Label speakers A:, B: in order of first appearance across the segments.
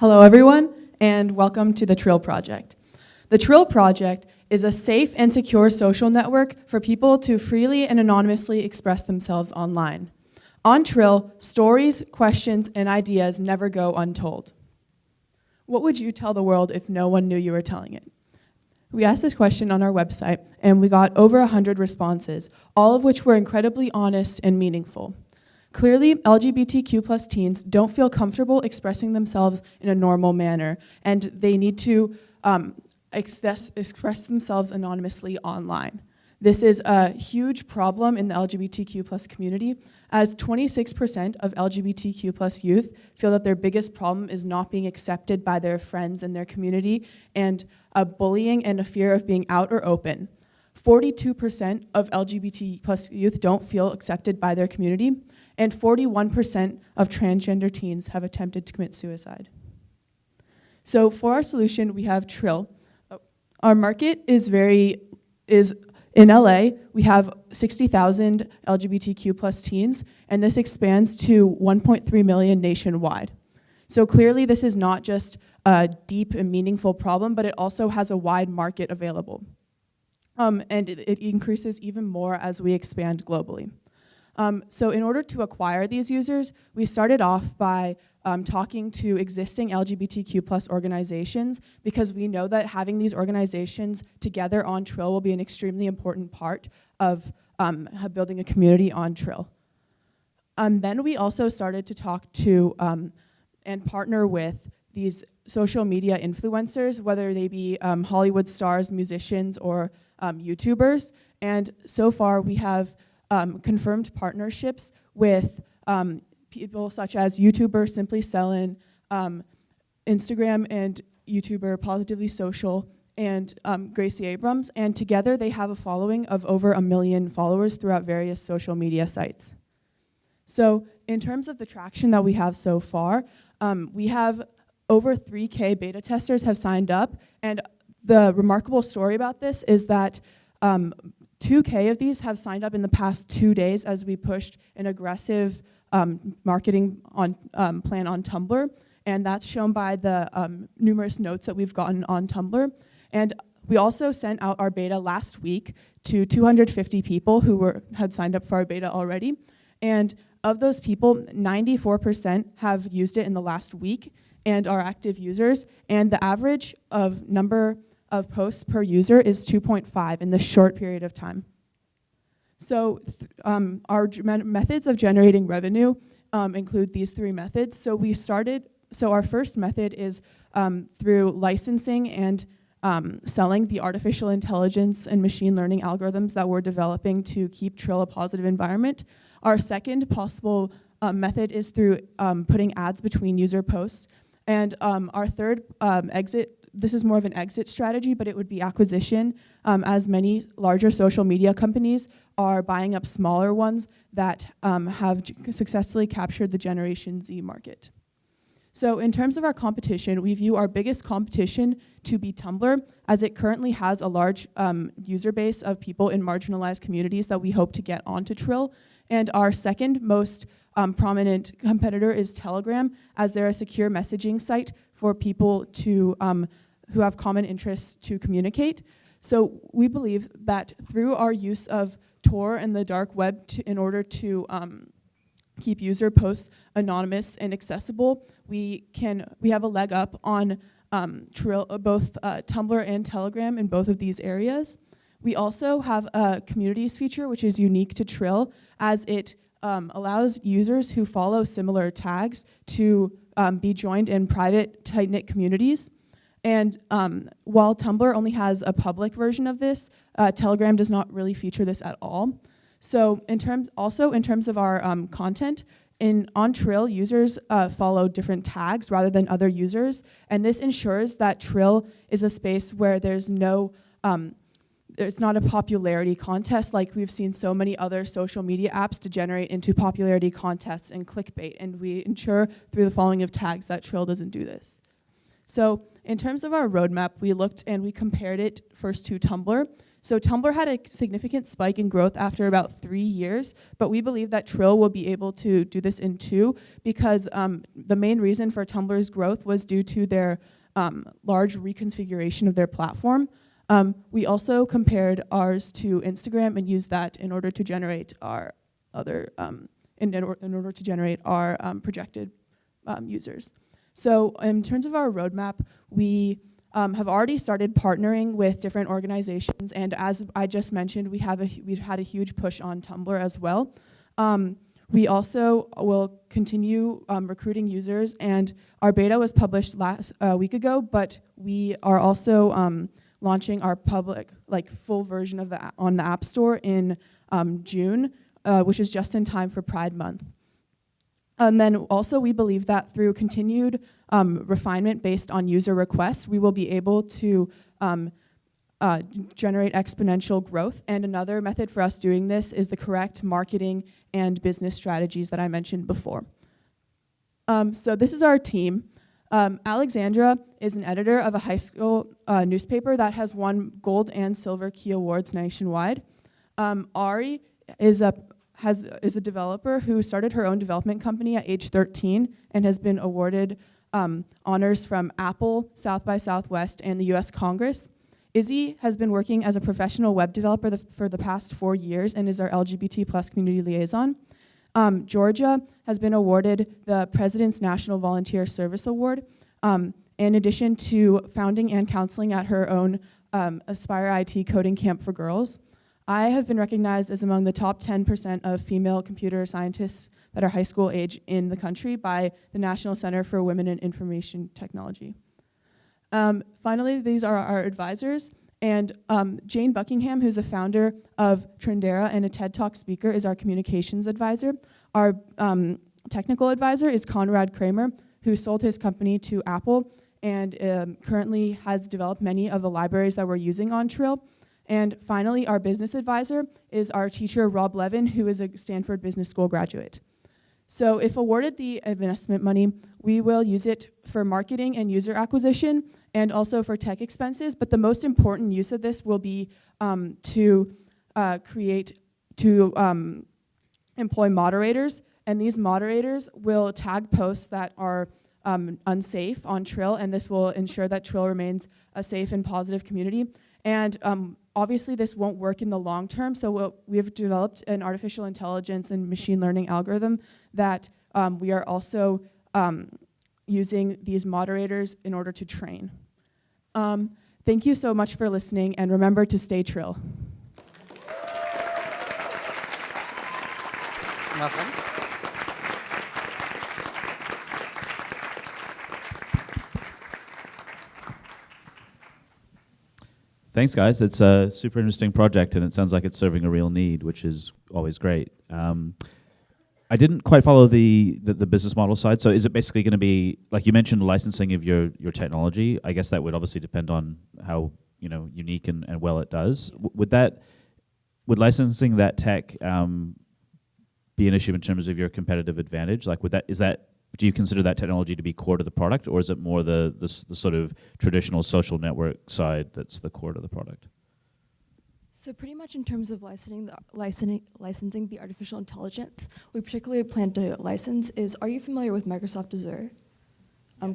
A: Hello everyone, and welcome to the Trill Project. The Trill Project is a safe and secure social network for people to freely and anonymously express themselves online. On Trill, stories, questions, and ideas never go untold. What would you tell the world if no one knew you were telling it? We asked this question on our website, and we got over 100 responses, all of which were incredibly honest and meaningful. Clearly, LGBTQ+ teens don't feel comfortable expressing themselves in a normal manner, and they need to express themselves anonymously online. This is a huge problem in the LGBTQ+ community, as 26% of LGBTQ+ youth feel that their biggest problem is not being accepted by their friends and their community, and bullying and a fear of being out or open. 42% of LGBT+ youth don't feel accepted by their community, and 41% of transgender teens have attempted to commit suicide. So for our solution, we have Trill. Our market is in LA, we have 60,000 LGBTQ+ teens, and this expands to 1.3 million nationwide. So clearly this is not just a deep and meaningful problem, but it also has a wide market available. And it increases even more as we expand globally. So in order to acquire these users, we started off by talking to existing LGBTQ+ organizations, because we know that having these organizations together on Trill will be an extremely important part of building a community on Trill. Then we also started to talk to and partner with these social media influencers, whether they be Hollywood stars, musicians, or YouTubers. And so far we have confirmed partnerships with people such as YouTuber Simply Sellin, Instagram and YouTuber Positively Social, and Gracie Abrams. And together they have a following of over 1 million followers throughout various social media sites. So in terms of the traction that we have so far, we have over 3K beta testers have signed up, and the remarkable story about this is that 2K of these have signed up in the past 2 days as we pushed an aggressive marketing plan on Tumblr, and that's shown by the numerous notes that we've gotten on Tumblr. And we also sent out our beta last week to 250 people who had signed up for our beta already, and of those people, 94% have used it in the last week and are active users, and the average of number of posts per user is 2.5 in this short period of time. So our methods of generating revenue include these 3 methods. So our first method is through licensing and selling the artificial intelligence and machine learning algorithms that we're developing to keep Trill a positive environment. Our second possible method is through putting ads between user posts. And our third exit, this is more of an exit strategy, but it would be acquisition, as many larger social media companies are buying up smaller ones that have successfully captured the Generation Z market. So in terms of our competition, we view our biggest competition to be Tumblr, as it currently has a large user base of people in marginalized communities that we hope to get onto Trill. And our second most prominent competitor is Telegram, as they're a secure messaging site for people to who have common interests to communicate. So we believe that through our use of Tor and the dark web in order to keep user posts anonymous and accessible, we have a leg up on Trill, both Tumblr and Telegram in both of these areas. We also have a communities feature, which is unique to Trill, as it allows users who follow similar tags to be joined in private, tight-knit communities. And while Tumblr only has a public version of this, Telegram does not really feature this at all. So in terms of our content, on Trill, users follow different tags rather than other users, and this ensures that Trill is a space where there's no it's not a popularity contest like we've seen so many other social media apps degenerate into popularity contests and clickbait, and we ensure through the following of tags that Trill doesn't do this. So in terms of our roadmap, we looked and we compared it first to Tumblr. So Tumblr had a significant spike in growth after about 3 years, but we believe that Trill will be able to do this in 2 because the main reason for Tumblr's growth was due to their large reconfiguration of their platform. We also compared ours to Instagram and used that in order to generate our in order to generate our projected users. So in terms of our roadmap, we have already started partnering with different organizations, and as I just mentioned, we've had a huge push on Tumblr as well. We also will continue recruiting users, and our beta was published last week ago, but we are also launching our public, full version of on the App Store in June, which is just in time for Pride Month. And then also we believe that through continued refinement based on user requests, we will be able to generate exponential growth. And another method for us doing this is the correct marketing and business strategies that I mentioned before. So this is our team. Alexandra is an editor of a high school newspaper that has won gold and silver key awards nationwide. Ari is a developer who started her own development company at age 13 and has been awarded honors from Apple, South by Southwest, and the US Congress. Izzy has been working as a professional web developer for the past 4 years and is our LGBT+ community liaison. Georgia has been awarded the President's National Volunteer Service Award, in addition to founding and counseling at her own Aspire IT Coding Camp for Girls. I have been recognized as among the top 10% of female computer scientists that are high school age in the country by the National Center for Women in Information Technology. Finally, these are our advisors. And Jane Buckingham, who's the founder of Trendera and a TED Talk speaker, is our communications advisor. Our technical advisor is Conrad Kramer, who sold his company to Apple and currently has developed many of the libraries that we're using on Trill. And finally, our business advisor is our teacher, Rob Levin, who is a Stanford Business School graduate. So if awarded the investment money, we will use it for marketing and user acquisition and also for tech expenses, but the most important use of this will be to employ moderators, and these moderators will tag posts that are unsafe on Trill, and this will ensure that Trill remains a safe and positive community. And obviously this won't work in the long term, so we have developed an artificial intelligence and machine learning algorithm that we are also using these moderators in order to train. Thank you so much for listening, and remember to stay Trill.
B: Welcome.
C: Thanks, guys. It's a super interesting project, and it sounds like it's serving a real need, which is always great. I didn't quite follow the business model side. So is it basically going to be, like you mentioned, licensing of your technology? I guess that would obviously depend on how unique and well it does. Would licensing that tech be an issue in terms of your competitive advantage? Like, do you consider that technology to be core to the product, or is it more the sort of traditional social network side that's the core to the product?
D: So pretty much in terms of licensing the artificial intelligence, we particularly plan to license is, are you familiar with Microsoft Azure?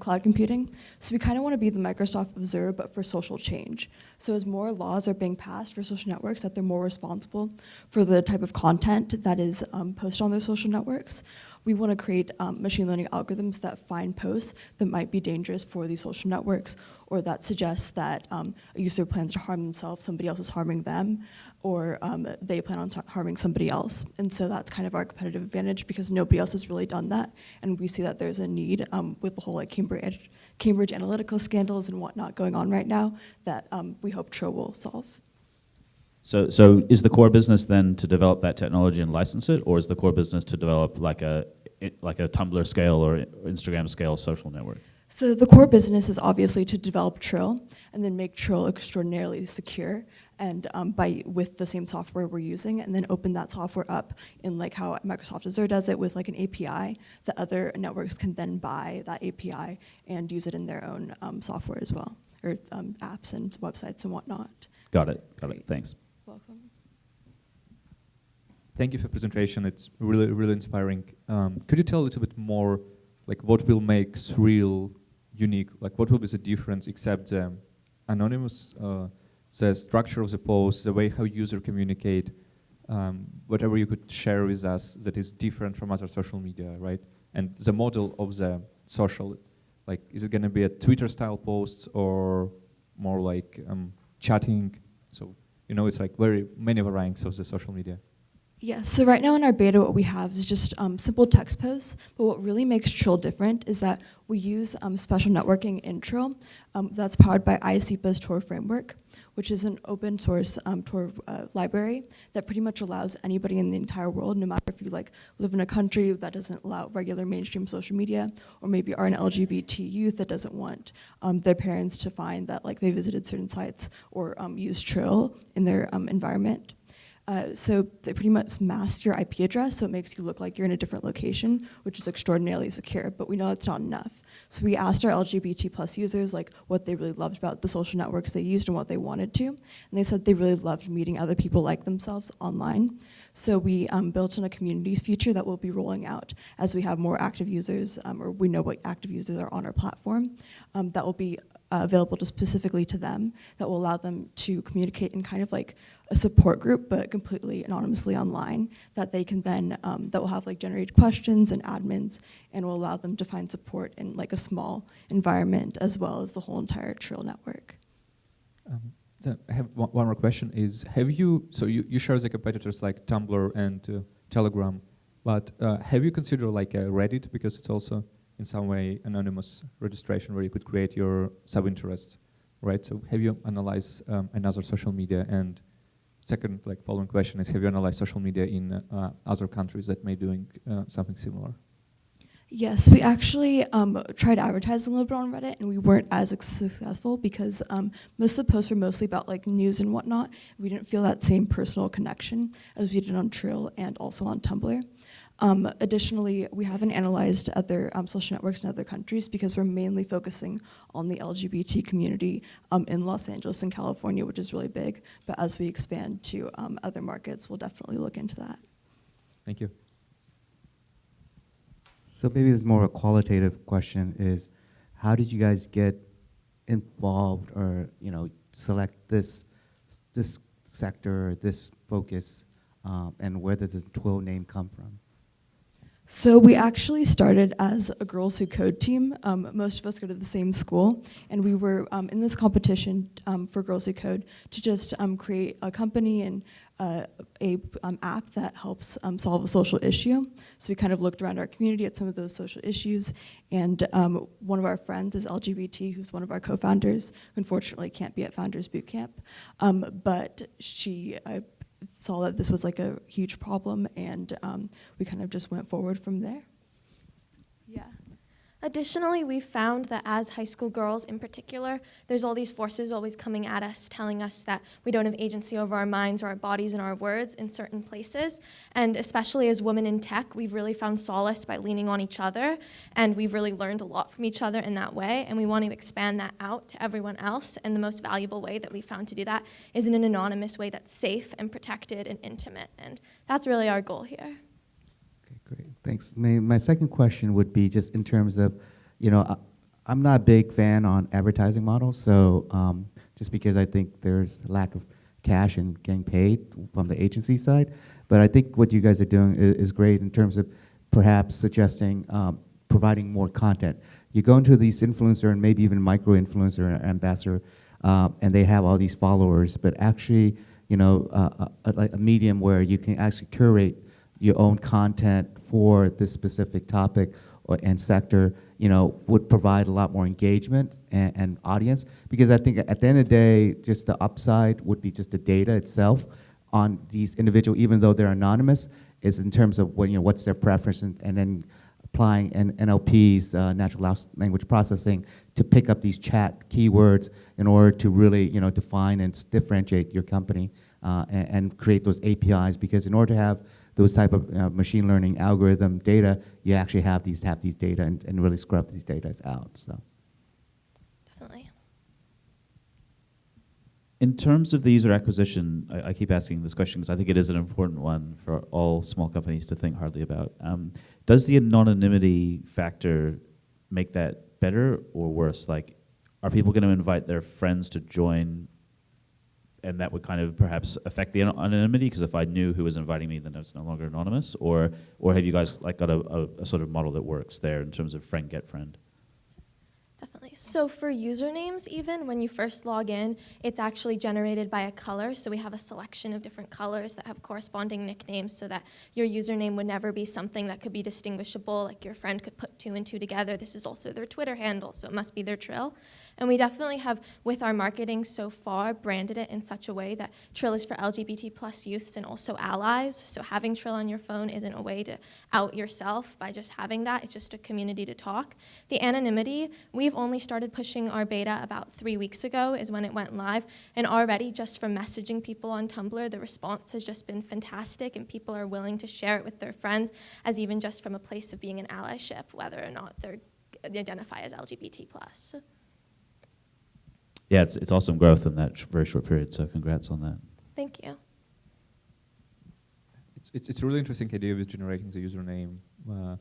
D: Cloud computing. So we kind of want to be the Microsoft of Azure, but for social change. So as more laws are being passed for social networks, that they're more responsible for the type of content that is posted on their social networks, we want to create machine learning algorithms that find posts that might be dangerous for these social networks, or that suggests that a user plans to harm themselves, somebody else is harming them, or they plan on harming somebody else. And so that's kind of our competitive advantage, because nobody else has really done that. And we see that there's a need with the whole Cambridge Analytica scandals and whatnot going on right now that we hope Trill will solve.
C: So is the core business then to develop that technology and license it, or is the core business to develop like a Tumblr scale or Instagram scale social network?
D: So the core business is obviously to develop Trill and then make Trill extraordinarily secure, and with the same software we're using, and then open that software up in like how Microsoft Azure does it with like an API that other networks can then buy that API and use it in their own software as well, or apps and websites and whatnot.
C: Got it.
D: Great.
C: Thanks.
D: Welcome.
B: Thank you for presentation. It's really, really inspiring. Could you tell a little bit more, like what will make Trill unique? Like what will be the difference except the anonymous, the structure of the post, the way how user communicate, whatever you could share with us that is different from other social media, right? And the model of the social, like is it going to be a Twitter style post or more like chatting? So, you know, it's like very many variants of the social media.
D: Yeah, so right now in our beta what we have is just simple text posts, but what really makes Trill different is that we use special networking in Trill that's powered by IACPA's Tor framework, which is an open source Tor library that pretty much allows anybody in the entire world, no matter if you like live in a country that doesn't allow regular mainstream social media, or maybe are an LGBT youth that doesn't want their parents to find that like they visited certain sites or use Trill in their environment. So they pretty much mask your IP address, so it makes you look like you're in a different location, which is extraordinarily secure, but we know that's not enough. So we asked our LGBT plus users like what they really loved about the social networks they used and what they wanted to, and they said they really loved meeting other people like themselves online. So we built in a community feature that we'll be rolling out as we have more active users, or we know what active users are on our platform, that will be available just specifically to them, that will allow them to communicate in kind of like a support group, but completely anonymously online, that they can then, that will have like generated questions and admins, and will allow them to find support in like a small environment as well as the whole entire Trill network.
B: I have one more question is, have you, so you share the competitors like Tumblr and Telegram, but have you considered like a Reddit, because it's also in some way anonymous registration where you could create your sub-interests, right? So have you analyzed another social media? And second, like following question is, have you analyzed social media in other countries that may doing something similar?
D: Yes, we actually tried advertising a little bit on Reddit, and we weren't as successful because most of the posts were mostly about like news and whatnot. We didn't feel that same personal connection as we did on Trill and also on Tumblr. Additionally, we haven't analyzed other social networks in other countries because we're mainly focusing on the LGBT community in Los Angeles and California, which is really big. But as we expand to other markets, we'll definitely look into that.
B: Thank you.
E: So maybe there's more a qualitative question is, how did you guys get involved or, you know, select this sector, this focus, and where does the Trill name come from?
D: So we actually started as a Girls Who Code team. Most of us go to the same school, and we were in this competition for Girls Who Code to just create a company and a app that helps solve a social issue. So we kind of looked around our community at some of those social issues, and one of our friends is LGBT, who's one of our co-founders, who unfortunately can't be at Founders Bootcamp, but she saw that this was like a huge problem, and we kind of just went forward from there.
F: Yeah. Additionally, we've found that as high school girls in particular, there's all these forces always coming at us, telling us that we don't have agency over our minds or our bodies and our words in certain places. And especially as women in tech, we've really found solace by leaning on each other, and we've really learned a lot from each other in that way, and we want to expand that out to everyone else. And the most valuable way that we found to do that is in an anonymous way that's safe and protected and intimate, and that's really our goal here.
E: Okay, great, thanks. My second question would be just in terms of, you know, I'm not a big fan on advertising models, so just because I think there's a lack of cash and getting paid from the agency side, but I think what you guys are doing is great in terms of perhaps suggesting providing more content. You go into these influencer and maybe even micro-influencer and ambassador, and they have all these followers, but actually, you know, a medium where you can actually curate your own content for this specific topic and sector, you know, would provide a lot more engagement and audience. Because I think at the end of the day, just the upside would be just the data itself on these individuals, even though they're anonymous, is in terms of what, you know, what's their preference, and then applying NLP's natural language processing to pick up these chat keywords in order to really, you know, define and differentiate your company and create those APIs. Because in order to have those type of machine learning algorithm data, you actually have these data and really scrub these data out. So
F: Definitely.
C: In terms of the user acquisition, I keep asking this question because I think it is an important one for all small companies to think hardly about. Does the anonymity factor make that better or worse? Like, are people going to invite their friends to join, and that would kind of perhaps affect the anonymity? Because if I knew who was inviting me, then it's no longer anonymous. Or have you guys like got a sort of model that works there in terms of friend get friend?
F: Definitely. So for usernames, even when you first log in, it's actually generated by a color. So we have a selection of different colors that have corresponding nicknames so that your username would never be something that could be distinguishable. Like your friend could put 2 and 2 together. This is also their Twitter handle, so it must be their Trill. And we definitely have, with our marketing so far, branded it in such a way that Trill is for LGBT plus youths and also allies. So having Trill on your phone isn't a way to out yourself by just having that. It's just a community to talk. The anonymity, we've only started pushing our beta about 3 weeks ago is when it went live. And already just from messaging people on Tumblr, the response has just been fantastic and people are willing to share it with their friends as even just from a place of being an allyship, whether or not they identify as LGBT plus.
C: Yeah, it's awesome growth in that very short period, so congrats on that.
F: Thank you.
B: It's a really interesting idea with generating the username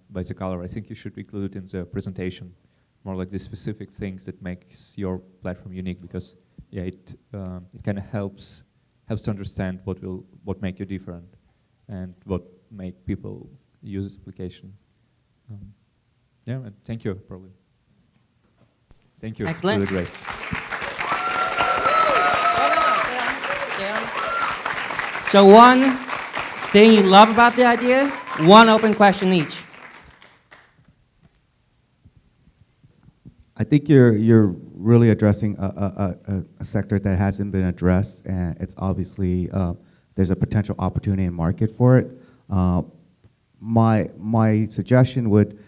B: by the color. I think you should include it in the presentation, more like the specific things that makes your platform unique, because yeah, it kind of helps to understand what make you different and what make people use this application. Yeah, and thank you, probably. Thank you.
G: Excellent.
B: It's really great.
G: So one thing you love about the idea, one open question each.
E: I think you're really addressing a sector that hasn't been addressed, and it's obviously there's a potential opportunity and market for it. My suggestion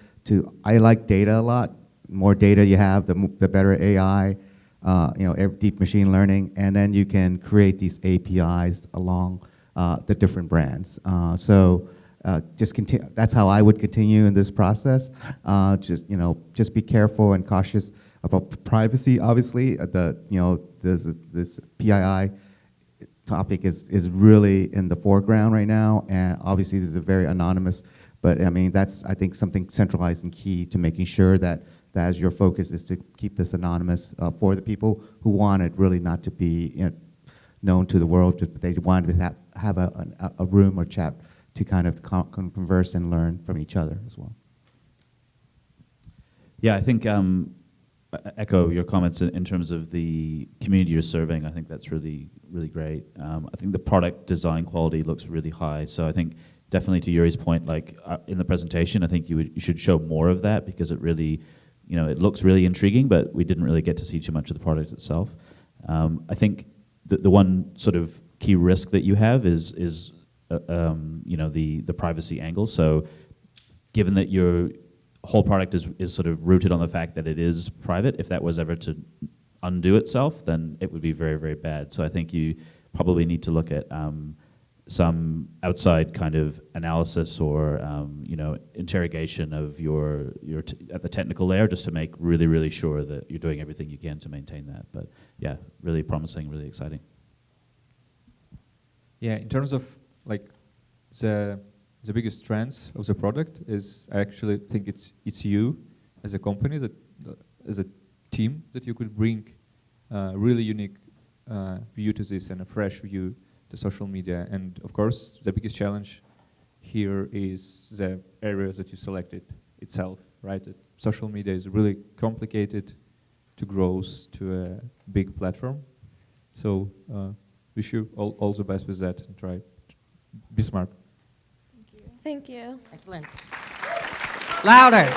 E: I like data a lot. More data you have, the better AI, deep machine learning, and then you can create these APIs along the different brands. Just continue. That's how I would continue in this process. Just be careful and cautious about privacy. Obviously, this PII topic is really in the foreground right now, and obviously this is a very anonymous. But I mean, that's I think something centralized and key to making sure that as your focus is to keep this anonymous for the people who want it really not to be known to the world. They want to have a room or chat to kind of converse and learn from each other as well.
C: Yeah, I think echo your comments in terms of the community you're serving. I think that's really, really great. I think the product design quality looks really high. So I think definitely to Yuri's point, like in the presentation, I think you should show more of that because it really, it looks really intriguing, but we didn't really get to see too much of the product itself. I think the one sort of key risk that you have is the privacy angle. So given that your whole product is sort of rooted on the fact that it is private, if that was ever to undo itself, then it would be very, very bad. So I think you probably need to look at some outside kind of analysis or interrogation of your at the technical layer, just to make really, really sure that you're doing everything you can to maintain that. But yeah, really promising, really exciting.
B: Yeah, in terms of like the biggest strengths of the product is I actually think it's you as a company, that as a team, that you could bring really unique view to this and a fresh view to social media. And of course, the biggest challenge here is the areas that you selected itself, right? That social media is really complicated to grow to a big platform. So wish you all the best with that and try. Be smart.
F: Thank you.
G: Excellent. Louder.